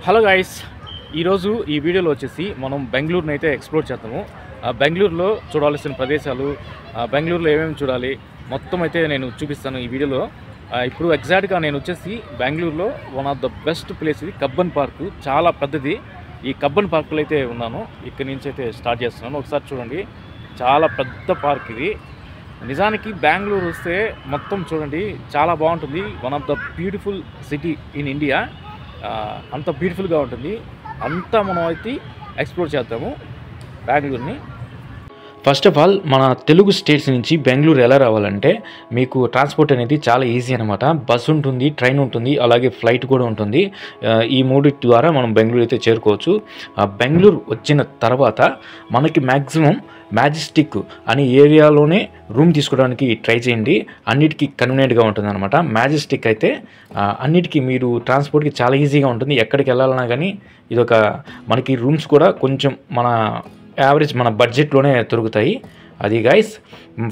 Hello guys, ఈరోజు ఈ వీడియోలో వచ్చేసి మనం బెంగళూరుని అయితే ఎక్స్ప్లోర్ చేద్దాము. బెంగళూరులో చూడాల్సిన ప్రదేశాలు, బెంగళూరులో ఏమేమి చూడాలి మొత్తం అయితే నేను చూపిస్తాను ఈ వీడియోలో. ఇప్పుడు ఎగ్జాక్ట్గా నేను వచ్చేసి బెంగళూరులో one of the best place ఇది కబ్బన్ పార్కు. చాలా పెద్దది. ఈ కబ్బన్ పార్కులో అయితే ఉన్నాను. ఇక్కడి నుంచి అయితే స్టార్ట్ చేస్తున్నాను. ఒకసారి చూడండి, చాలా పెద్ద పార్క్ ఇది. నిజానికి బెంగళూరు వస్తే మొత్తం చూడండి, చాలా బాగుంటుంది. One of the beautiful city in India. అంత బ్యూటిఫుల్గా ఉంటుంది. అంతా మనం అయితే ఎక్స్ప్లోర్ చేద్దాము బెంగళూరుని. ఫస్ట్ ఆఫ్ ఆల్, మన తెలుగు స్టేట్స్ నుంచి బెంగళూరు ఎలా రావాలంటే మీకు ట్రాన్స్పోర్ట్ అనేది చాలా ఈజీ అనమాట. బస్ ఉంటుంది, ట్రైన్ ఉంటుంది, అలాగే ఫ్లైట్ కూడా ఉంటుంది. ఈ మూడింటి ద్వారా మనం బెంగళూరు అయితే చేరుకోవచ్చు. బెంగళూరు వచ్చిన తర్వాత మనకి మ్యాక్సిమం మ్యాజెస్టిక్ అనే ఏరియాలోనే రూమ్ తీసుకోవడానికి ట్రై చేయండి. అన్నిటికీ కన్వీనియంట్గా ఉంటుంది అనమాట. మ్యాజెస్టిక్ అయితే అన్నిటికీ మీరు ట్రాన్స్పోర్ట్కి చాలా ఈజీగా ఉంటుంది. ఎక్కడికి వెళ్ళాలన్నా కానీ ఇదొక మనకి రూమ్స్ కూడా కొంచెం మన యావరేజ్ మన బడ్జెట్లోనే దొరుకుతాయి. అది గైస్.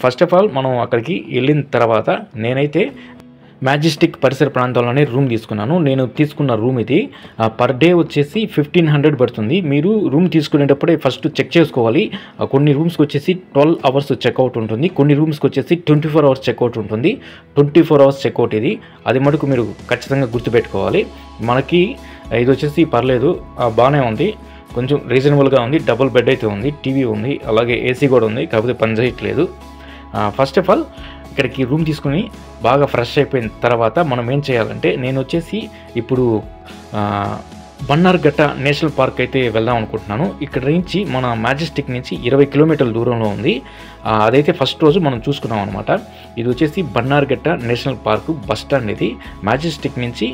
ఫస్ట్ ఆఫ్ ఆల్ మనం అక్కడికి వెళ్ళిన తర్వాత నేనైతే మ్యాజెస్టిక్ పరిసర ప్రాంతాల్లోనే రూమ్ తీసుకున్నాను. నేను తీసుకున్న రూమ్ ఇది పర్ డే వచ్చేసి 1500 పడుతుంది. మీరు రూమ్ తీసుకునేటప్పుడే ఫస్ట్ చెక్ చేసుకోవాలి. కొన్ని రూమ్స్కి వచ్చేసి 12 అవర్స్ చెక్అవుట్ ఉంటుంది, కొన్ని రూమ్స్కి వచ్చేసి 24 అవర్స్ చెక్అవుట్ ఉంటుంది. 24 అవర్స్ చెక్అవుట్ ఇది. అది మటుకు మీరు ఖచ్చితంగా గుర్తుపెట్టుకోవాలి. మనకి ఇది వచ్చేసి పర్లేదు, బాగానే ఉంది, కొంచెం రీజనబుల్గా ఉంది. డబుల్ బెడ్ అయితే ఉంది, టీవీ ఉంది, అలాగే ఏసీ కూడా ఉంది, కాకపోతే పని చేయట్లేదు. ఫస్ట్ ఆఫ్ ఆల్ ఇక్కడికి రూమ్ తీసుకుని బాగా ఫ్రెష్ అయిపోయిన తర్వాత మనం ఏం చేయాలంటే, నేను వచ్చేసి ఇప్పుడు బన్నార్ఘట్ట నేషనల్ పార్క్ అయితే వెళ్దాం అనుకుంటున్నాను. ఇక్కడ నుంచి మన మ్యాజెస్టిక్ నుంచి 20 కిలోమీటర్ల దూరంలో ఉంది. అదైతే ఫస్ట్ రోజు మనం చూసుకున్నాం అనమాట. ఇది వచ్చేసి బన్నార్ఘట్ట నేషనల్ పార్కు బస్ స్టాండ్. ఇది మ్యాజెస్టిక్ నుంచి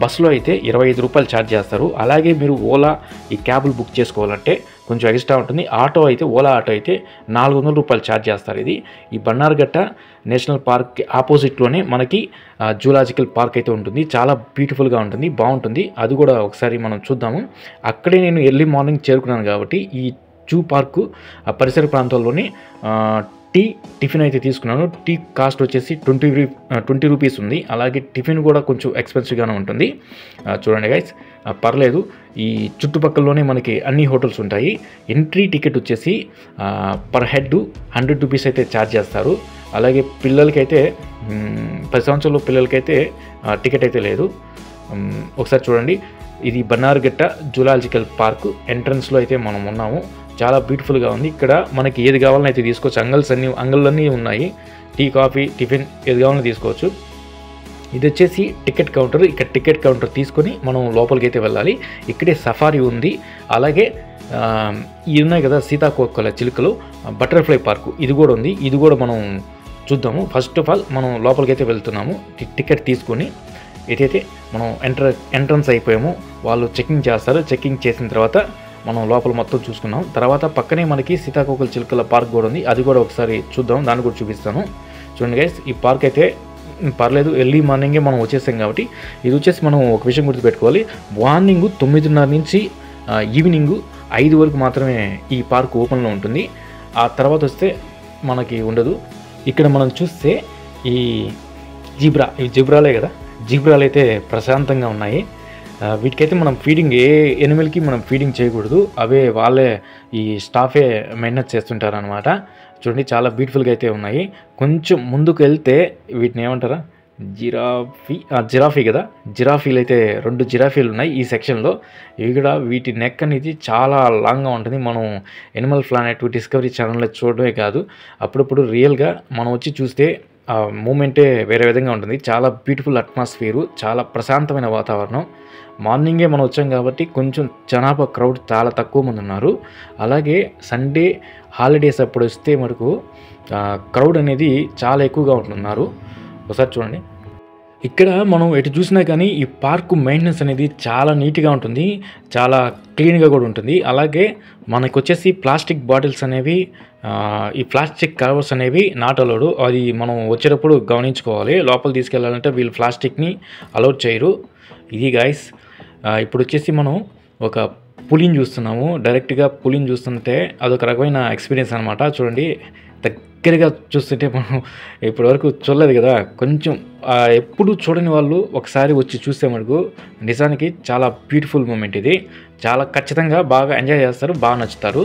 బస్సులో అయితే 25 రూపాయలు ఛార్జ్ చేస్తారు. అలాగే మీరు ఓలా ఈ క్యాబులు బుక్ చేసుకోవాలంటే కొంచెం ఎక్స్ట్రా ఉంటుంది. ఆటో అయితే ఓలా ఆటో అయితే 400 రూపాయలు ఛార్జ్ చేస్తారు. ఇది ఈ బన్నార్ఘట్ట నేషనల్ పార్క్ ఆపోజిట్లోనే మనకి జూలాజికల్ పార్క్ అయితే ఉంటుంది. చాలా బ్యూటిఫుల్గా ఉంటుంది, బాగుంటుంది. అది కూడా ఒకసారి మనం చూద్దాము. అక్కడే నేను ఎర్లీ మార్నింగ్ చేరుకున్నాను కాబట్టి ఈ జూ పార్కు పరిసర ప్రాంతాల్లోనే టిఫిన్ అయితే తీసుకున్నాను. టీ కాస్ట్ వచ్చేసి 20 రూపీస్ ఉంది. అలాగే టిఫిన్ కూడా కొంచెం ఎక్స్పెన్సివ్గానే ఉంటుంది. చూడండి గైస్, పర్లేదు. ఈ చుట్టుపక్కలలోనే మనకి అన్ని హోటల్స్ ఉంటాయి. ఎంట్రీ టికెట్ వచ్చేసి పర్ హెడ్ 100 రూపీస్ అయితే ఛార్జ్ చేస్తారు. అలాగే పిల్లలకైతే 10 సంవత్సరాల పిల్లలకైతే టికెట్ అయితే లేదు. ఒకసారి చూడండి, ఇది బన్నార్ఘట్ట జూలాజికల్ పార్క్ ఎంట్రన్స్లో అయితే మనం ఉన్నాము. చాలా బ్యూటిఫుల్గా ఉంది. ఇక్కడ మనకి ఏది కావాలని అయితే తీసుకోవచ్చు. అంగళ్ళన్నీ ఉన్నాయి. టీ, కాఫీ, టిఫిన్ ఏది కావాలని తీసుకోవచ్చు. ఇది వచ్చేసి టికెట్ కౌంటర్. ఇక్కడ టికెట్ కౌంటర్ తీసుకొని మనం లోపలికి అయితే వెళ్ళాలి. ఇక్కడే సఫారీ ఉంది. అలాగే ఇవి ఉన్నాయి కదా సీతాకోకల చిలుకలు, బటర్ఫ్లై పార్కు, ఇది కూడా ఉంది. ఇది కూడా మనం చూద్దాము. ఫస్ట్ ఆఫ్ ఆల్ మనం లోపలికి అయితే వెళ్తున్నాము. టికెట్ తీసుకొని ఏదైతే మనం ఎంట్రన్స్ అయిపోయామో వాళ్ళు చెకింగ్ చేస్తారు. చెకింగ్ చేసిన తర్వాత మనం లోపల మొత్తం చూసుకున్నాం. తర్వాత పక్కనే మనకి సీతాకోకల చిలుకల పార్క్ కూడా ఉంది. అది కూడా ఒకసారి చూద్దాం, దాన్ని కూడా చూపిస్తాను. చూడండి గైస్, ఈ పార్క్ అయితే పర్లేదు. ఎర్లీ మార్నింగే మనం వచ్చేసాం కాబట్టి ఇది వచ్చేసి మనం ఒక విషయం గుర్తుపెట్టుకోవాలి. మార్నింగ్ 9:30 నుంచి ఈవినింగ్ 5 వరకు మాత్రమే ఈ పార్క్ ఓపెన్లో ఉంటుంది. ఆ తర్వాత వస్తే మనకి ఉండదు. ఇక్కడ మనం చూస్తే ఈ జిబ్రాలే కదా, జిబ్రాలు అయితే ప్రశాంతంగా ఉన్నాయి. వీటికైతే మనం ఫీడింగ్ ఏ ఎనిమల్కి మనం ఫీడింగ్ చేయకూడదు. అవే వాళ్ళే ఈ స్టాఫే మెయింటెనెన్స్ చేస్తుంటారు అనమాట. చూడండి, చాలా బ్యూటిఫుల్గా అయితే ఉన్నాయి. కొంచెం ముందుకు వెళ్తే వీటిని ఏమంటారా, జిరాఫీ కదా, జిరాఫీలు అయితే 2 జిరాఫీలు ఉన్నాయి ఈ సెక్షన్లో. ఇవి కూడా వీటి నెక్ అనేది చాలా లాంగ్గా ఉంటుంది. మనం ఎనిమల్ ప్లానెట్ డిస్కవరీ ఛానల్లో చూడడమే కాదు, అప్పుడప్పుడు రియల్గా మనం వచ్చి చూస్తే ఆ మూమెంటే వేరే విధంగా ఉంటుంది. చాలా బ్యూటిఫుల్ అట్మాస్ఫియరు, చాలా ప్రశాంతమైన వాతావరణం. మార్నింగే మనం వచ్చాం కాబట్టి కొంచెం జనాభా క్రౌడ్ చాలా తక్కువ మంది ఉన్నారు. అలాగే సండే హాలిడేస్ అప్పుడు వస్తే మనకు క్రౌడ్ అనేది చాలా ఎక్కువగా ఉంటున్నారు. ఒకసారి చూడండి, ఇక్కడ మనం ఎటు చూసినా కానీ ఈ పార్కు మెయింటెనెన్స్ అనేది చాలా నీట్గా ఉంటుంది, చాలా క్లీన్గా కూడా ఉంటుంది. అలాగే మనకు వచ్చేసి ప్లాస్టిక్ బాటిల్స్ అనేవి, ఈ ప్లాస్టిక్ కవర్స్ అనేవి నాట్ అలౌడ్. అది మనం వచ్చేటప్పుడు గమనించుకోవాలి. లోపల తీసుకెళ్ళాలంటే వీళ్ళు ప్లాస్టిక్ని అలౌడ్ చేయరు. ఇది గాయస్. ఇప్పుడు వచ్చేసి మనం ఒక పులిని చూస్తున్నాము. డైరెక్ట్గా పులిని చూస్తుంటే అదొక రకమైన ఎక్స్పీరియన్స్ అనమాట. చూడండి, దగ్గరగా చూస్తుంటే మనం ఇప్పటివరకు చూడలేదు కదా, కొంచెం ఎప్పుడు చూడని వాళ్ళు ఒకసారి వచ్చి చూస్తే మనకు నిజానికి చాలా బ్యూటిఫుల్ మూమెంట్ ఇది. చాలా ఖచ్చితంగా బాగా ఎంజాయ్ చేస్తారు, బాగా నచ్చుతారు.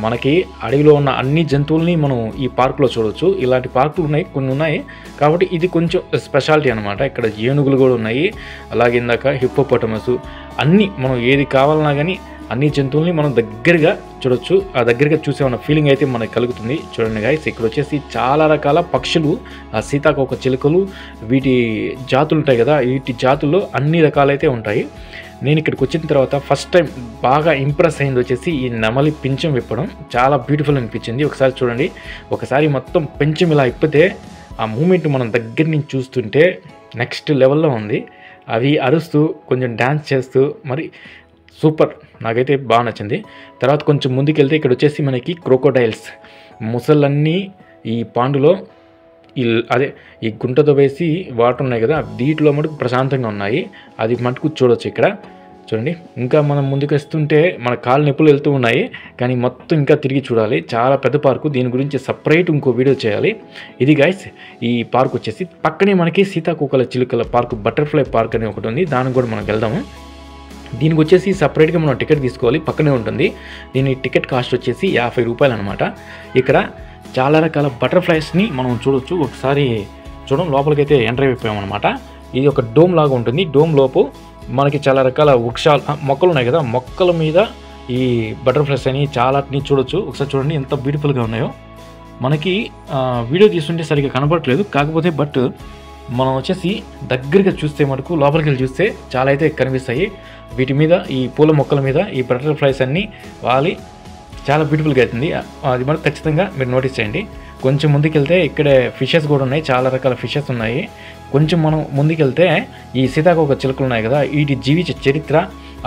మనకి అడవిలో ఉన్న అన్ని జంతువుల్ని మనం ఈ పార్కులో చూడవచ్చు. ఇలాంటి పార్కులు ఉన్నాయి, కొన్ని ఉన్నాయి కాబట్టి ఇది కొంచెం స్పెషాలిటీ అనమాట. ఇక్కడ ఏనుగులు కూడా ఉన్నాయి, అలాగే ఇందాక హిప్పోపోటమస్, అన్నీ మనం ఏది కావాలన్నా కానీ అన్ని జంతువుల్ని మనం దగ్గరగా చూడొచ్చు. ఆ దగ్గరగా చూసే ఉన్న ఫీలింగ్ అయితే మనకు కలుగుతుంది. చూడండి గైస్, ఇక్కడ వచ్చేసి చాలా రకాల పక్షులు, సీతాకోక చిలుకలు, వీటి జాతులు ఉంటాయి కదా, వీటి జాతుల్లో అన్ని రకాలైతే ఉంటాయి. నేను ఇక్కడికి వచ్చిన తర్వాత ఫస్ట్ టైం బాగా ఇంప్రెస్ అయింది వచ్చేసి ఈ నెమలి పింఛం విప్పడం. చాలా బ్యూటిఫుల్ అనిపించింది. ఒకసారి చూడండి, ఒకసారి మొత్తం పింఛం ఇలా ఇప్పితే ఆ మూమెంట్ మనం దగ్గర నుంచి చూస్తుంటే నెక్స్ట్ లెవెల్లో ఉంది. అవి అరుస్తూ కొంచెం డ్యాన్స్ చేస్తూ మరి సూపర్, నాకైతే బాగా నచ్చింది. తర్వాత కొంచెం ముందుకెళ్తే ఇక్కడ వచ్చేసి మనకి క్రోకోడైల్స్, ముసళ్ళన్నీ ఈ పాండులో ఈ గుంటతో వేసి వాటర్ ఉన్నాయి కదా, వీటిలో మటుకు ప్రశాంతంగా ఉన్నాయి. అది మటుకు చూడవచ్చు ఇక్కడ చూడండి. ఇంకా మనం ముందుకు వస్తుంటే మన కాళ్ళు నొప్పులు వెళ్తూ ఉన్నాయి, కానీ మొత్తం ఇంకా తిరిగి చూడాలి. చాలా పెద్ద పార్కు, దీని గురించి సపరేట్ ఇంకో వీడియో చేయాలి. ఇది గైస్ ఈ పార్క్ వచ్చేసి పక్కనే మనకి సీతాకోకల చిలుకల పార్క్, బటర్ఫ్లై పార్క్ అని ఒకటి ఉంది, దానికి కూడా మనం వెళ్దాము. దీనికి వచ్చేసి సపరేట్గా మనం టికెట్ తీసుకోవాలి, పక్కనే ఉంటుంది. దీని టికెట్ కాస్ట్ వచ్చేసి 50 రూపాయలు అనమాట. ఇక్కడ చాలా రకాల బటర్ఫ్లైస్ని మనం చూడవచ్చు. ఒకసారి చూడడం లోపలికైతే ఎంటర్ అయిపోయామన్నమాట. ఇది ఒక డోమ్ లాగా ఉంటుంది. డోమ్ లోపు మనకి చాలా రకాల వృక్షాలు, మొక్కలు ఉన్నాయి కదా, మొక్కల మీద ఈ బటర్ఫ్లైస్ అని చాలాని చూడొచ్చు. ఒకసారి చూడండి ఎంత బ్యూటిఫుల్గా ఉన్నాయో. మనకి వీడియో తీసుకుంటే సరిగ్గా కనపడట్లేదు, కాకపోతే బట్ మనం వచ్చేసి దగ్గరగా చూస్తే మటుకు లోపలికి వెళ్ళి చూస్తే చాలా అయితే కనిపిస్తాయి. వీటి మీద ఈ పూల మొక్కల మీద ఈ బటర్ఫ్లైస్ అన్నీ వాలి చాలా బ్యూటిఫుల్గా అవుతుంది. అది మనకు ఖచ్చితంగా మీరు నోటీస్ చేయండి. కొంచెం ముందుకెళ్తే ఇక్కడే ఫిషెస్ కూడా ఉన్నాయి, చాలా రకాల ఫిషెస్ ఉన్నాయి. కొంచెం మనం ముందుకెళ్తే ఈ సీతాకోక చిలుకలు ఉన్నాయి కదా, వీటి జీవిత చరిత్ర,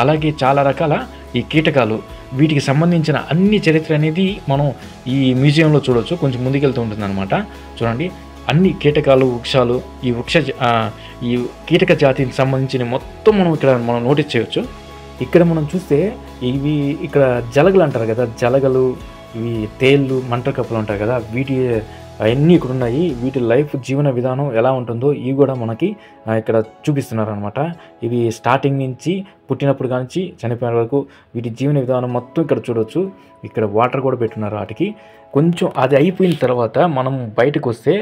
అలాగే చాలా రకాల ఈ కీటకాలు, వీటికి సంబంధించిన అన్ని చరిత్ర అనేది మనం ఈ మ్యూజియంలో చూడవచ్చు. కొంచెం ముందుకెళ్తూ ఉంటుంది అనమాట. చూడండి, అన్ని కీటకాలు, వృక్షాలు, ఈ కీటక జాతికి సంబంధించిన మొత్తం మనం నోటీస్ చేయవచ్చు. ఇక్కడ మనం చూస్తే ఇవి ఇక్కడ జలగలు అంటారు కదా, జలగలు, ఇవి తేళ్ళు, మంటకప్పులు ఉంటాయి కదా, వీటి అవన్నీ ఇక్కడ ఉన్నాయి. వీటి లైఫ్ జీవన విధానం ఎలా ఉంటుందో ఇవి కూడా మనకి ఇక్కడ చూపిస్తున్నారు అనమాట. ఇవి స్టార్టింగ్ నుంచి పుట్టినప్పుడు కానీ చనిపోయిన వరకు వీటి జీవన విధానం మొత్తం ఇక్కడ చూడవచ్చు. ఇక్కడ వాటర్ కూడా పెట్టున్నారు వాటికి. కొంచెం అది అయిపోయిన తర్వాత మనం బయటకు వస్తే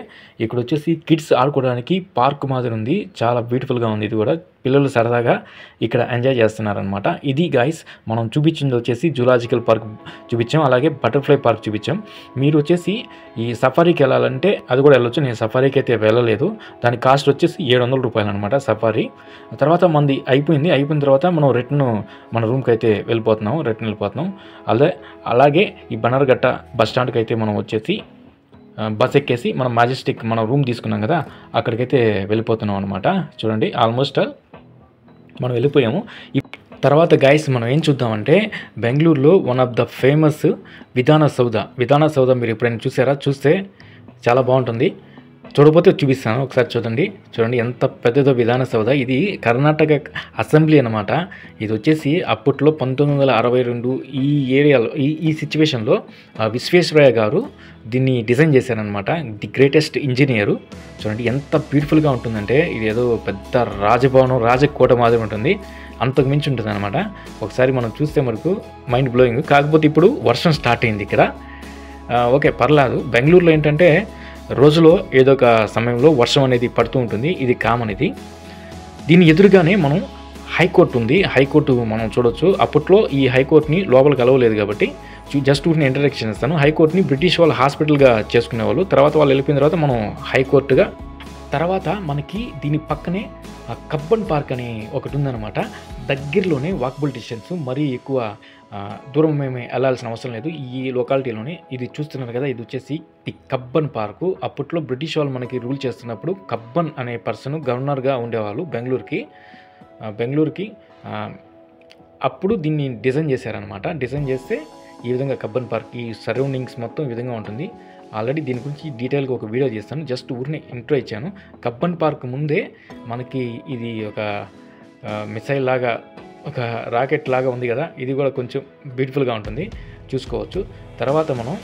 ఇక్కడ వచ్చేసి కిడ్స్ ఆడుకోవడానికి పార్క్ మాదిరి ఉంది, చాలా బ్యూటిఫుల్గా ఉంది. ఇది కూడా పిల్లలు సరదాగా ఇక్కడ ఎంజాయ్ చేస్తున్నారనమాట. ఇది గైస్ మనం చూపించింది వచ్చేసి జూలాజికల్ పార్క్ చూపించాం, అలాగే బటర్ఫ్లై పార్క్ చూపించాం. మీరు వచ్చేసి ఈ సఫారీకి వెళ్ళాలంటే అది కూడా వెళ్ళొచ్చు. నేను సఫారీకి అయితే వెళ్ళలేదు, దాని కాస్ట్ వచ్చేసి 700 రూపాయలు అనమాట సఫారీ. తర్వాత మంది అయిపోయిన తర్వాత మనం రిటర్న్ మన రూమ్కి అయితే వెళ్ళిపోతున్నాం. అలాగే ఈ బనర్ఘట్ట బస్ స్టాండ్కి అయితే మనం వచ్చేసి బస్ ఎక్కేసి మనం మ్యాజెస్టిక్ మనం రూమ్ తీసుకున్నాం కదా, అక్కడికైతే వెళ్ళిపోతున్నాం అనమాట. చూడండి, ఆల్మోస్ట్ మనం వెళ్ళిపోయాము. తర్వాత గైస్ మనం ఏం చూద్దామంటే బెంగళూరులో వన్ ఆఫ్ ద ఫేమస్ విధాన సౌధ మీరు ఎప్పుడైనా చూసారా? చూస్తే చాలా బాగుంటుంది. చూడకపోతే చూపిస్తాను, ఒకసారి చూడండి ఎంత పెద్దదో విధాన సౌధ. ఇది కర్ణాటక అసెంబ్లీ అనమాట. ఇది వచ్చేసి అప్పట్లో 1962 ఈ ఏరియాలో ఈ సిచ్యువేషన్లో విశ్వేశ్వరయ్య గారు దీన్ని డిజైన్ చేశారనమాట. The greatest engineer. చూడండి ఎంత బ్యూటిఫుల్గా ఉంటుందంటే, ఇది ఏదో పెద్ద రాజభవనం, రాజకోట మాదిరి ఉంటుంది, అంతకు మించి ఉంటుంది అనమాట. ఒకసారి మనం చూస్తే మనకు మైండ్ బ్లోయింగ్. కాకపోతే ఇప్పుడు వర్షం స్టార్ట్ అయింది ఇక్కడ. ఓకే, పర్లేదు. బెంగళూరులో ఏంటంటే రోజులో ఏదో ఒక సమయంలో వర్షం అనేది పడుతూ ఉంటుంది, ఇది కామన్. దీని ఎదురుగానే మనం హైకోర్టు ఉంది. హైకోర్టు మనం చూడొచ్చు. అప్పట్లో ఈ హైకోర్టుని లోపలికి అలవలేదు కాబట్టి జస్ట్ ఊరిని ఇంట్రడక్షన్ ఇస్తాను. హైకోర్టుని బ్రిటిష్ వాళ్ళు హాస్పిటల్గా చేసుకునేవాళ్ళు. తర్వాత వాళ్ళు వెళ్ళిపోయిన తర్వాత మనం హైకోర్టుగా. తర్వాత మనకి దీని పక్కనే కబ్బన్ పార్క్ అని ఒకటి ఉందన్నమాట. దగ్గరలోనే వాకబుల్ డిస్టెన్స్, మరీ ఎక్కువ దూరం మేము వెళ్ళాల్సిన అవసరం లేదు. ఈ లొకాలిటీలోనే ఇది చూస్తున్నారు కదా, ఇది వచ్చేసి ది కబ్బన్ పార్కు. అప్పట్లో బ్రిటిష్ వాళ్ళు మనకి రూల్ చేస్తున్నప్పుడు కబ్బన్ అనే పర్సన్ గవర్నర్గా ఉండేవాళ్ళు బెంగళూరుకి. అప్పుడు దీన్ని డిజైన్ చేశారనమాట. డిజైన్ చేస్తే ఈ విధంగా కబ్బన్ పార్క్, ఈ సరౌండింగ్స్ మొత్తం ఈ విధంగా ఉంటుంది. ఆల్రెడీ దీని గురించి డీటెయిల్గా ఒక వీడియో చేస్తాను, జస్ట్ ఊరిని ఇంట్రో ఇచ్చాను. కబ్బన్ పార్క్ ముందే మనకి ఇది ఒక మిసైల్ లాగా, ఒక రాకెట్ లాగా ఉంది కదా, ఇది కూడా కొంచెం బ్యూటిఫుల్గా ఉంటుంది, చూసుకోవచ్చు. తర్వాత మనం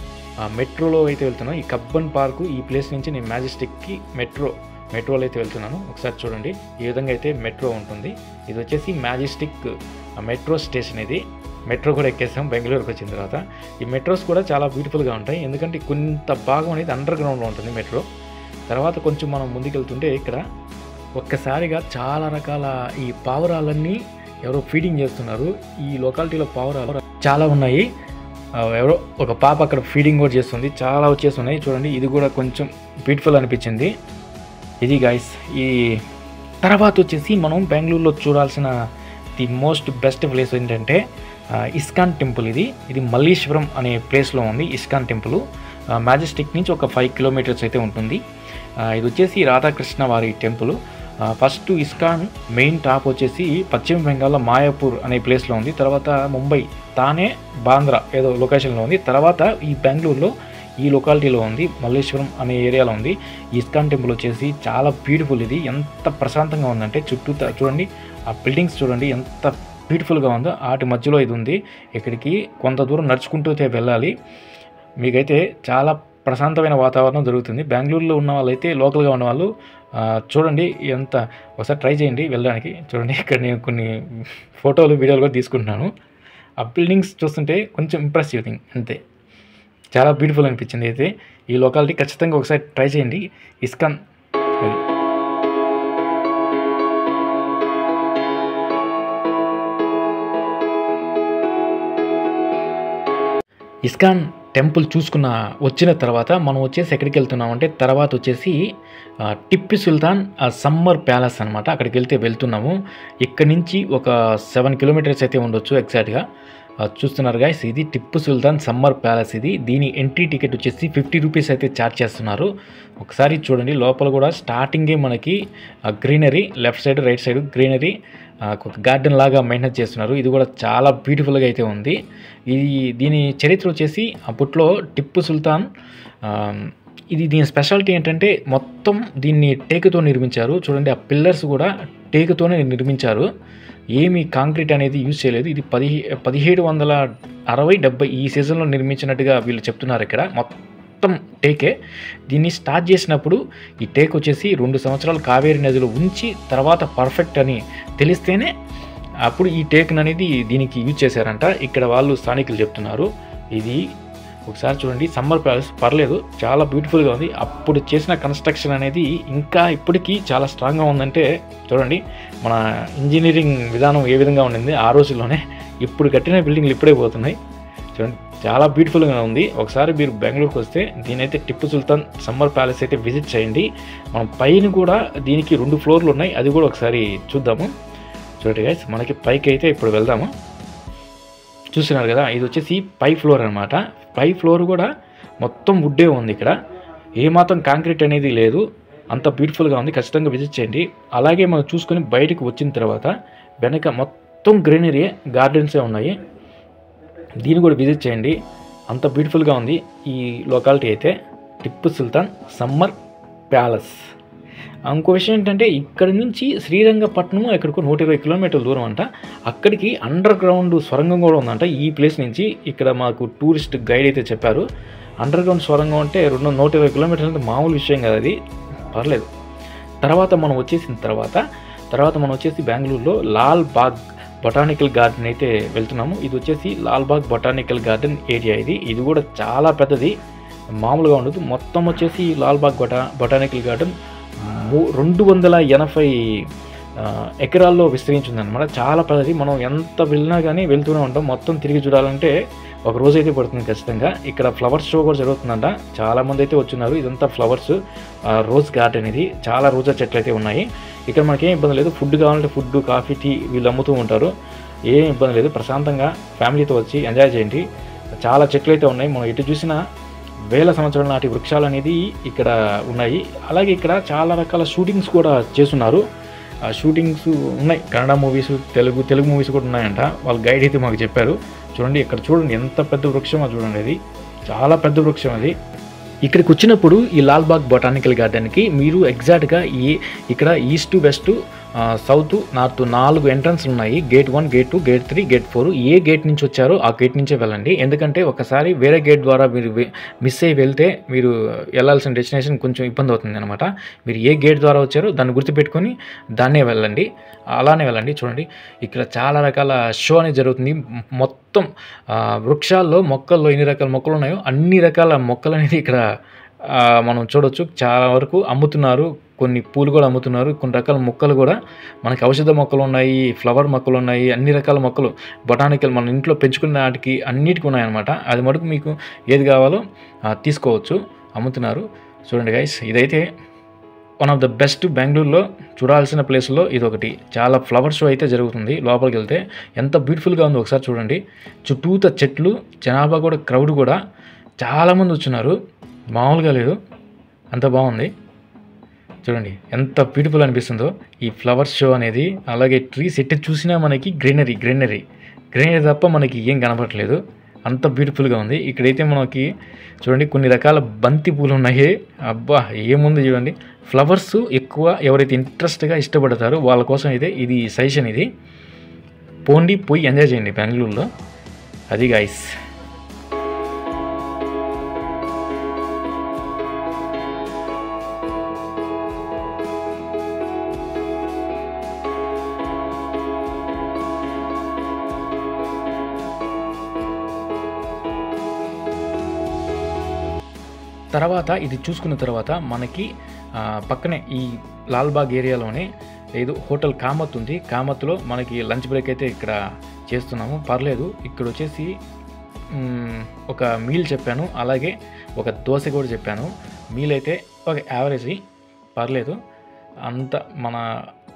మెట్రోలో అయితే వెళ్తున్నాను. ఈ కబ్బన్ పార్కు ఈ ప్లేస్ నుంచి నేను మ్యాజెస్టిక్కి మెట్రోలో అయితే వెళ్తున్నాను. ఒకసారి చూడండి ఈ విధంగా అయితే మెట్రో ఉంటుంది. ఇది వచ్చేసి మ్యాజెస్టిక్ మెట్రో స్టేషన్. ఇది మెట్రో కూడా ఎక్కేసాం బెంగళూరుకి వచ్చిన తర్వాత. ఈ మెట్రోస్ కూడా చాలా బ్యూటిఫుల్గా ఉంటాయి, ఎందుకంటే కొంత భాగం అనేది అండర్ గ్రౌండ్లో ఉంటుంది మెట్రో. తర్వాత కొంచెం మనం ముందుకెళ్తుంటే ఇక్కడ ఒక్కసారిగా చాలా రకాల ఈ పావురాలన్నీ ఎవరో ఫీడింగ్ చేస్తున్నారు. ఈ లొకాలిటీలో పావురాలు చాలా ఉన్నాయి. ఎవరో ఒక పాప అక్కడ ఫీడింగ్ కూడా చేస్తుంది. చాలా వచ్చేస్తున్నాయి చూడండి. ఇది కూడా కొంచెం బ్యూటిఫుల్ అనిపించింది. ఇది గైస్. ఈ తర్వాత వచ్చేసి మనం బెంగళూరులో చూడాల్సిన ది మోస్ట్ బెస్ట్ ప్లేస్ ఏంటంటే ఇస్కాన్ టెంపుల్. ఇది మల్లీశ్వరం అనే ప్లేస్లో ఉంది ఇస్కాన్ టెంపుల్. మ్యాజెస్టిక్ నుంచి ఒక 5 కిలోమీటర్స్ అయితే ఉంటుంది. ఇది వచ్చేసి రాధాకృష్ణ వారి temple. First ISKCON main top వచ్చేసి పశ్చిమ బెంగాల్లో మాయాపూర్ అనే ప్లేస్లో ఉంది. తర్వాత ముంబై, తానే, బాంద్రా ఏదో లొకేషన్లో ఉంది. తర్వాత ఈ బెంగళూరులో ఈ లొకాలిటీలో ఉంది, మల్లేశ్వరం అనే ఏరియాలో ఉంది. ఇస్కాన్ టెంపుల్ వచ్చేసి చాలా బ్యూటిఫుల్. ఇది ఎంత ప్రశాంతంగా ఉందంటే చుట్టూ చూడండి, ఆ బిల్డింగ్స్ చూడండి ఎంత బ్యూటిఫుల్గా ఉందో. వాటి మధ్యలో ఇది ఉంది. ఇక్కడికి కొంత దూరం నడుచుకుంటూ వెళ్ళాలి. మీకైతే చాలా ప్రశాంతమైన వాతావరణం దొరుకుతుంది. బెంగళూరులో ఉన్న వాళ్ళైతే లోకల్గా ఉన్న వాళ్ళు చూడండి ఎంత ఒకసారి ట్రై చేయండి వెళ్ళడానికి. చూడండి ఇక్కడ నేను కొన్ని ఫోటోలు వీడియోలు కూడా తీసుకుంటున్నాను. ఆ బిల్డింగ్స్ చూస్తుంటే కొంచెం ఇంప్రెసివ్ థింగ్ అంతే, చాలా బ్యూటిఫుల్ అనిపించింది. అయితే ఈ లొకాలిటీ ఖచ్చితంగా ఒకసారి ట్రై చేయండి. ఇస్కాన్ ఇస్కాన్ టెంపుల్ వచ్చిన తర్వాత మనం వచ్చేసి ఎక్కడికి వెళ్తున్నామంటే తర్వాత వచ్చేసి టిప్పు సుల్తాన్ సమ్మర్ ప్యాలెస్ అనమాట. అక్కడికి వెళ్తున్నాము. ఇక్కడి నుంచి ఒక 7 కిలోమీటర్స్ అయితే ఉండొచ్చు ఎగ్జాక్ట్గా. చూస్తున్నారు గైస్, ఇది టిప్పు సుల్తాన్ సమ్మర్ ప్యాలెస్. దీని ఎంట్రీ టికెట్ వచ్చేసి 50 రూపీస్ అయితే ఛార్జ్ చేస్తున్నారు. ఒకసారి చూడండి లోపల కూడా స్టార్టింగే మనకి greenery, left side right side greenery, ఒక గార్డెన్ లాగా మెయింటైన్ చేస్తున్నారు. ఇది కూడా చాలా బ్యూటిఫుల్గా అయితే ఉంది. దీని చరిత్ర వచ్చేసి అప్పట్లో టిప్పు సుల్తాన్ దీని స్పెషాలిటీ ఏంటంటే మొత్తం దీన్ని టేకుతో నిర్మించారు. చూడండి ఆ పిల్లర్స్ కూడా టేకుతోనే నిర్మించారు, ఏమీ కాంక్రీట్ అనేది యూజ్ చేయలేదు. ఇది 1760-70 ఈ సీజన్లో నిర్మించినట్టుగా వీళ్ళు చెప్తున్నారు. ఇక్కడ మొత్తం టేకే. దీన్ని స్టార్ట్ చేసినప్పుడు ఈ టేక్ వచ్చేసి 2 సంవత్సరాలు కావేరీ నదిలో ఉంచి తర్వాత పర్ఫెక్ట్ అని తెలిస్తేనే అప్పుడు ఈ టేక్ను అనేది దీనికి యూజ్ చేశారంట. ఇక్కడ వాళ్ళు స్థానికులు చెప్తున్నారు. ఇది ఒకసారి చూడండి సమ్మర్ ప్యాలెస్ పర్లేదు, చాలా బ్యూటిఫుల్గా ఉంది. అప్పుడు చేసిన కన్స్ట్రక్షన్ అనేది ఇంకా ఇప్పటికీ చాలా స్ట్రాంగ్గా ఉందంటే చూడండి మన ఇంజనీరింగ్ విధానం ఏ విధంగా ఉండింది ఆ రోజుల్లోనే. ఇప్పుడు కట్టిన బిల్డింగ్లు ఇప్పుడే పోతున్నాయి చూడండి, చాలా బ్యూటిఫుల్గా ఉంది. ఒకసారి మీరు బెంగళూరుకి వస్తే దీనైతే టిప్పు సుల్తాన్ సమ్మర్ ప్యాలెస్ అయితే విజిట్ చేయండి. మనం పైన కూడా దీనికి 2 ఫ్లోర్లు ఉన్నాయి, అది కూడా ఒకసారి చూద్దాము. చూడండి గైస్, మనకి పైకి అయితే ఇప్పుడు వెళ్దాము. చూస్తున్నారు కదా, ఇది వచ్చేసి పై ఫ్లోర్ అనమాట. పై ఫ్లోర్ కూడా మొత్తం వుడ్డే ఉంది. ఇక్కడ ఏమాత్రం కాంక్రీట్ అనేది లేదు, అంత బ్యూటిఫుల్గా ఉంది. ఖచ్చితంగా విజిట్ చేయండి. అలాగే మనం చూసుకొని బయటకు వచ్చిన తర్వాత వెనక మొత్తం గ్రీనరీ గార్డెన్సే ఉన్నాయి, దీన్ని కూడా విజిట్ చేయండి. అంత బ్యూటిఫుల్గా ఉంది ఈ లొకాలిటీ అయితే టిప్పు సుల్తాన్ సమ్మర్ ప్యాలెస్. ఇంకో విషయం ఏంటంటే ఇక్కడ నుంచి శ్రీరంగపట్నం ఎక్కడికో 120 కిలోమీటర్ల దూరం అంట. అక్కడికి అండర్ గ్రౌండ్ సొరంగం కూడా ఉందంట ఈ ప్లేస్ నుంచి. ఇక్కడ మాకు టూరిస్ట్ గైడ్ అయితే చెప్పారు. అండర్ గ్రౌండ్ సొరంగం అంటే 120 కిలోమీటర్లు అంటే మామూలు విషయం కాదు, అది పర్లేదు. తర్వాత మనం వచ్చేసి బెంగళూరులో లాల్ బాగ్ బొటానికల్ గార్డెన్ అయితే వెళ్తున్నాము. ఇది వచ్చేసి Lal Bagh botanical garden area. ఇది కూడా చాలా పెద్దది, మామూలుగా ఉండదు. మొత్తం వచ్చేసి లాల్ బాగ్ బొటానికల్ గార్డెన్ 280 ఎకరాల్లో విస్తరించింది అనమాట. చాలా పెద్దది. మనం ఎంత వెళ్ళినా కానీ వెళ్తూనే ఉంటాం. మొత్తం తిరిగి చూడాలంటే ఒక రోజు అయితే పడుతుంది ఖచ్చితంగా. ఇక్కడ ఫ్లవర్స్ షో కూడా జరుగుతుందంట, చాలామంది అయితే వచ్చున్నారు. ఇదంతా ఫ్లవర్స్ రోజ్ గార్డెన్. ఇది చాలా రోజా చెట్లు అయితే ఉన్నాయి. ఇక్కడ మనకేం ఇబ్బంది లేదు. ఫుడ్ కావాలంటే ఫుడ్, కాఫీ, టీ వీళ్ళు అమ్ముతూ ఉంటారు. ఏం ఇబ్బంది లేదు. ప్రశాంతంగా ఫ్యామిలీతో వచ్చి ఎంజాయ్ చేయండి. చాలా చెట్లు అయితే ఉన్నాయి. మనం ఎటు చూసినా వేల సంవత్సరాల నాటి వృక్షాలు అనేది ఇక్కడ ఉన్నాయి. అలాగే ఇక్కడ చాలా రకాల షూటింగ్స్ కూడా చేస్తున్నారు. షూటింగ్స్ ఉన్నాయి, కన్నడ మూవీస్, తెలుగు మూవీస్ కూడా ఉన్నాయంట. వాళ్ళ గైడ్ అయితే మాకు చెప్పారు. చూడండి ఇక్కడ చూడండి ఎంత పెద్ద వృక్షమో చూడండి, అది చాలా పెద్ద వృక్షం. అది ఇక్కడికి వచ్చినప్పుడు ఈ లాల్ బాగ్ బొటానికల్ గార్డెన్కి మీరు ఎగ్జాక్ట్గా ఇక్కడ ఈస్ట్ వెస్ట్ సౌత్, నార్త్ 4 ఎంట్రన్స్‌లు ఉన్నాయి. Gate 1, gate 2, gate 3, gate 4. ఏ గేట్ నుంచి వచ్చారో ఆ గేట్ నుంచే వెళ్ళండి. ఎందుకంటే ఒకసారి వేరే గేట్ ద్వారా మీరు మిస్ అయ్యి వెళ్తే మీరు వెళ్ళాల్సిన డెస్టినేషన్ కొంచెం ఇబ్బంది అవుతుందనమాట. మీరు ఏ గేట్ ద్వారా వచ్చారో దాన్ని గుర్తుపెట్టుకొని దాన్నే వెళ్ళండి. అలానే వెళ్ళండి. చూడండి ఇక్కడ చాలా రకాల షో అనేది జరుగుతుంది. మొత్తం వృక్షాల్లో, మొక్కల్లో ఎన్ని రకాల మొక్కలు ఉన్నాయో అన్ని రకాల మొక్కలనేది ఇక్కడ మనం చూడొచ్చు. చాలా వరకు అమ్ముతున్నారు. కొన్ని పూలు కూడా అమ్ముతున్నారు. కొన్ని రకాల మొక్కలు కూడా మనకి ఔషధ మొక్కలు ఉన్నాయి, ఫ్లవర్ మొక్కలు ఉన్నాయి, అన్ని రకాల మొక్కలు బొటానికల్ మన ఇంట్లో పెంచుకునే వాటికి అన్నిటికీ ఉన్నాయన్నమాట. అది మటుకు మీకు ఏది కావాలో తీసుకోవచ్చు, అమ్ముతున్నారు. చూడండి గైస్, ఇదైతే వన్ ఆఫ్ ద బెస్ట్ బెంగళూరులో చూడాల్సిన ప్లేస్లో ఇదొకటి. చాలా ఫ్లవర్ షో అయితే జరుగుతుంది. లోపలికి వెళ్తే ఎంత బ్యూటిఫుల్గా ఉందో ఒకసారి చూడండి. చుట్టూత చెట్లు, జనాభా కూడా, క్రౌడ్ కూడా చాలామంది వచ్చున్నారు. మామూలుగా లేదు, అంత బాగుంది. చూడండి ఎంత బ్యూటిఫుల్ అనిపిస్తుందో ఈ ఫ్లవర్ షో అనేది. అలాగే ట్రీస్ ఎట్టి చూసినా మనకి గ్రీనరీ తప్ప మనకి ఏం కనపడట్లేదు, అంత బ్యూటిఫుల్గా ఉంది. ఇక్కడైతే మనకి చూడండి కొన్ని రకాల బంతి పూలు ఉన్నాయి. అబ్బా ఏముంది చూడండి. ఫ్లవర్స్ ఎక్కువ ఎవరైతే ఇంట్రెస్ట్గా ఇష్టపడతారో వాళ్ళ కోసం అయితే ఇది సజెషన్. ఇది పోయి ఎంజాయ్ చేయండి బెంగళూరులో. అది గైస్. తర్వాత ఇది చూసుకున్న తర్వాత మనకి పక్కనే ఈ లాల్బాగ్ ఏరియాలోనే ఏదో హోటల్ కామత్ ఉంది. కామత్లో మనకి లంచ్ బ్రేక్ అయితే ఇక్కడ చేస్తున్నాము, పర్లేదు. ఇక్కడ వచ్చేసి ఒక మీల్ చెప్పాను, అలాగే ఒక దోశ కూడా చెప్పాను. మీల్ అయితే ఒక యావరేజ్, పర్లేదు, అంత మన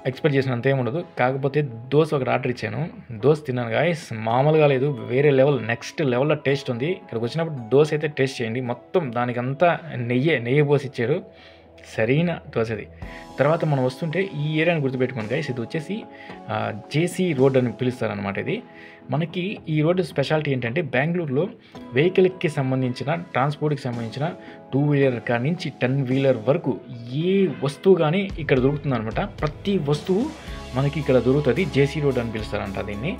ఎక్స్పెక్ట్ చేసినంత ఏముండదు. కాకపోతే దోశ ఒకటి ఆర్డర్ ఇచ్చాను, దోశ తిన్నాను గాయస్, మామూలుగా లేదు, వేరే లెవెల్, నెక్స్ట్ లెవెల్లో టేస్ట్ ఉంది. ఇక్కడికి వచ్చినప్పుడు దోశ అయితే టేస్ట్ చేయండి. మొత్తం దానికంతా నెయ్యి పోసి ఇచ్చారు, సరైన దోశది. తర్వాత మనం వస్తుంటే ఈ ఏరియాని గుర్తుపెట్టుకోండి గైస్, ఇది వచ్చేసి జేసీ రోడ్ అని పిలుస్తారనమాట. ఇది మనకి ఈ రోడ్డు స్పెషాలిటీ ఏంటంటే బెంగళూరులో వెహికల్కి సంబంధించిన, ట్రాన్స్పోర్ట్కి సంబంధించిన 2 వీలర్ కాడి నుంచి 10 వీలర్ వరకు ఏ వస్తువు కానీ ఇక్కడ దొరుకుతుంది అనమాట. ప్రతి వస్తువు మనకి ఇక్కడ దొరుకుతుంది. జేసీ రోడ్ అని పిలుస్తారంట దీన్ని.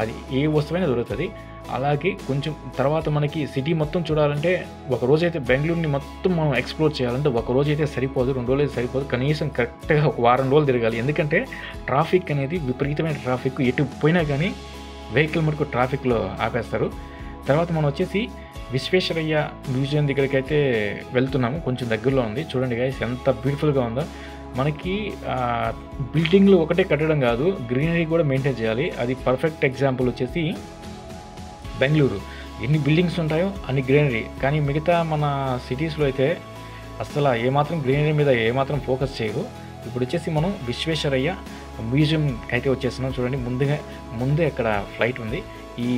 అది ఏ వస్తువైనా దొరుకుతుంది. అలాగే కొంచెం తర్వాత మనకి సిటీ మొత్తం చూడాలంటే ఒక రోజైతే బెంగళూరుని మొత్తం మనం ఎక్స్ప్లోర్ చేయాలంటే ఒక రోజు అయితే సరిపోదు, 2 రోజులు అయితే సరిపోదు, కనీసం కరెక్ట్గా ఒక వారం రోజులు తిరగాలి. ఎందుకంటే ట్రాఫిక్ అనేది విపరీతమైన ట్రాఫిక్, ఎటు పోయినా కానీ వెహికల్ మటుకు ట్రాఫిక్లో ఆపేస్తారు. తర్వాత మనం వచ్చేసి విశ్వేశ్వరయ్య మ్యూజియం దగ్గరికి అయితే వెళ్తున్నాము, కొంచెం దగ్గరలో ఉంది. చూడండి గైస్ ఎంత బ్యూటిఫుల్గా ఉందో. మనకి బిల్డింగ్లు ఒకటే కట్టడం కాదు, గ్రీనరీ కూడా మెయింటైన్ చేయాలి. అది పర్ఫెక్ట్ ఎగ్జాంపుల్ వచ్చేసి బెంగళూరు. ఎన్ని బిల్డింగ్స్ ఉంటాయో అన్ని గ్రీనరీ, కానీ మిగతా మన సిటీస్లో అయితే అసలు ఏమాత్రం గ్రీనరీ మీద ఏమాత్రం ఫోకస్ చేయరు. ఇప్పుడు వచ్చేసి మనం విశ్వేశ్వరయ్య మ్యూజియం అయితే వచ్చేస్తున్నాం. చూడండి ముందే అక్కడ ఫ్లైట్ ఉంది. ఈ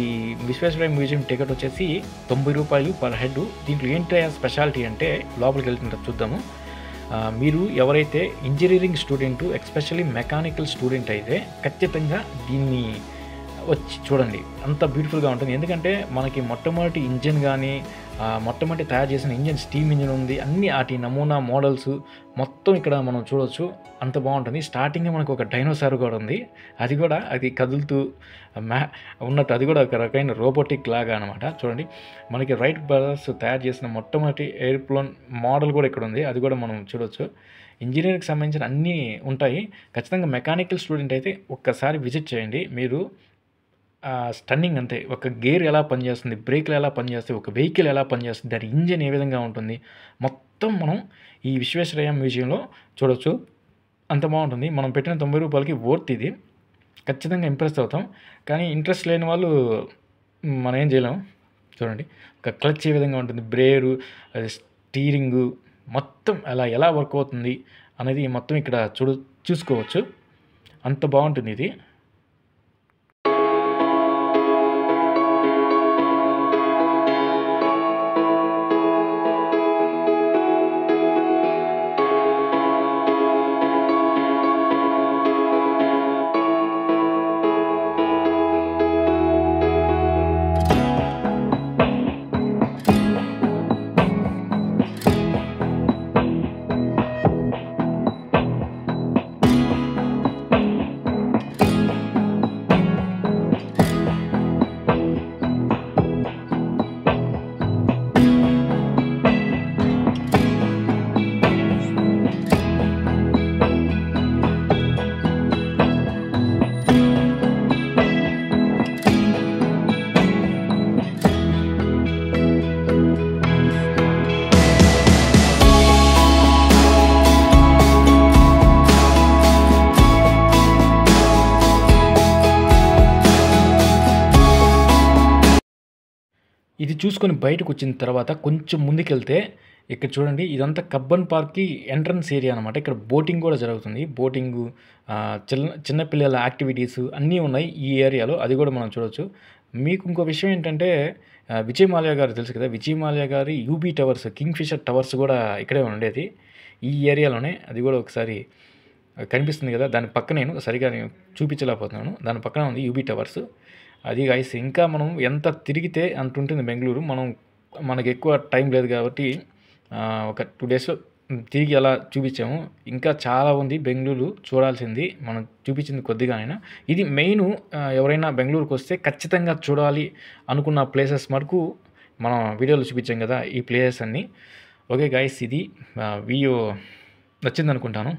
విశ్వేశ్వరయ్య మ్యూజియం టికెట్ వచ్చేసి 90 రూపాయలు పర్ హెడ్. దీంట్లో ఏంటి స్పెషాలిటీ అంటే లోపలికి వెళ్తుంటారు, చూద్దాము. మీరు ఎవరైతే engineering student, especially mechanical student అయితే ఖచ్చితంగా దీన్ని వచ్చి చూడండి, అంత బ్యూటిఫుల్గా ఉంటుంది. ఎందుకంటే మనకి మొట్టమొదటి ఇంజిన్ కానీ మొట్టమొదటి తయారు చేసిన ఇంజిన్ స్టీమ్ ఇంజిన్ ఉంది, అన్ని వాటి నమూనా మోడల్స్ మొత్తం ఇక్కడ మనం చూడవచ్చు, అంత బాగుంటుంది. స్టార్టింగే మనకు ఒక డైనోసార్ కూడా ఉంది, అది కదులుతూ ఉన్నట్టు, అది కూడా ఒక రకమైన రోబోటిక్ లాగా అనమాట. చూడండి మనకి రైట్ బ్రదర్స్ తయారు చేసిన మొట్టమొదటి ఎయిర్ప్లేన్ మోడల్ కూడా ఇక్కడ ఉంది, అది కూడా మనం చూడవచ్చు. ఇంజనీరింగ్కి సంబంధించిన అన్నీ ఉంటాయి. ఖచ్చితంగా మెకానికల్ స్టూడెంట్ అయితే ఒక్కసారి విజిట్ చేయండి. మీరు స్టన్నింగ్ అంతే. ఒక గేర్ ఎలా పనిచేస్తుంది, బ్రేక్లు ఎలా పనిచేస్తాయి, ఒక వెహికల్ ఎలా పనిచేస్తుంది, దాని ఇంజిన్ ఏ విధంగా ఉంటుంది, మొత్తం మనం ఈ విశ్వేశ్వరయ్య మ్యూజియంలో చూడవచ్చు. అంత బాగుంటుంది. మనం పెట్టిన 90 రూపాయలకి వర్త్ ఇది. ఖచ్చితంగా ఇంప్రెస్ అవుతాం. కానీ ఇంట్రెస్ట్ లేని వాళ్ళు మనం ఏం చేయలేము. చూడండి ఒక క్లచ్ ఏ విధంగా ఉంటుంది, బ్రేరు, స్టీరింగు మొత్తం ఎలా వర్క్ అవుతుంది అనేది మొత్తం ఇక్కడ చూసుకోవచ్చు. అంత బాగుంటుంది ఇది. ఇది చూసుకొని బయటకొచ్చిన తర్వాత కొంచెం ముందుకెళ్తే ఇక్కడ చూడండి ఇదంతా కబ్బన్ పార్క్‌కి ఎంట్రన్స్ ఏరియా అనమాట. ఇక్కడ బోటింగ్ గూడా జరుగుతుంది. బోటింగు చిన్న పిల్లల యాక్టివిటీస్ అన్నీ ఉన్నాయి ఈ ఏరియాలో. అది గూడా మనం చూడొచ్చు. మీకు ఇంకో విషయం ఏంటంటే విజయ్ మాల్యా గారు తెలుసు కదా! విజయ్ మాల్యా గారి యూబీ టవర్స్, కింగ్‌ఫిషర్ టవర్స్ గూడా ఇక్కడే ఉండేది. ఈ ఏరియాలోనే. అది గూడా ఒకసారి కనిపిస్తుంది గదా! దాని పక్కనేను సరిగ్గా నేను చూపించలేకపోతున్నాను. దాని పక్కన ఉంది యూబీ టవర్స్. అది గైస్ ఇంకా మనం ఎంత తిరిగితే అంత ఉంటుంది బెంగుళూరు. మనకెక్కువ టైం లేదు కాబట్టి ఒక 2 డేస్‌లో తిరిగి అలా చూపించాము. ఇంకా చాలా ఉంది బెంగుళూరు చూడాల్సింది. మనం చూపించింది కొద్దిగానైనా. ఇది మెయిను ఎవరైనా బెంగుళూరుకొస్తే ఖచ్చితంగా చూడాలి అనుకున్న ప్లేసెస్ మటుకు మనం వీడియోలో చూపించాం గదా! ఈ ప్లేసెస్ అన్నీ. ఓకే గైస్ ఇది వీడియో నచ్చిందనుకుంటాను.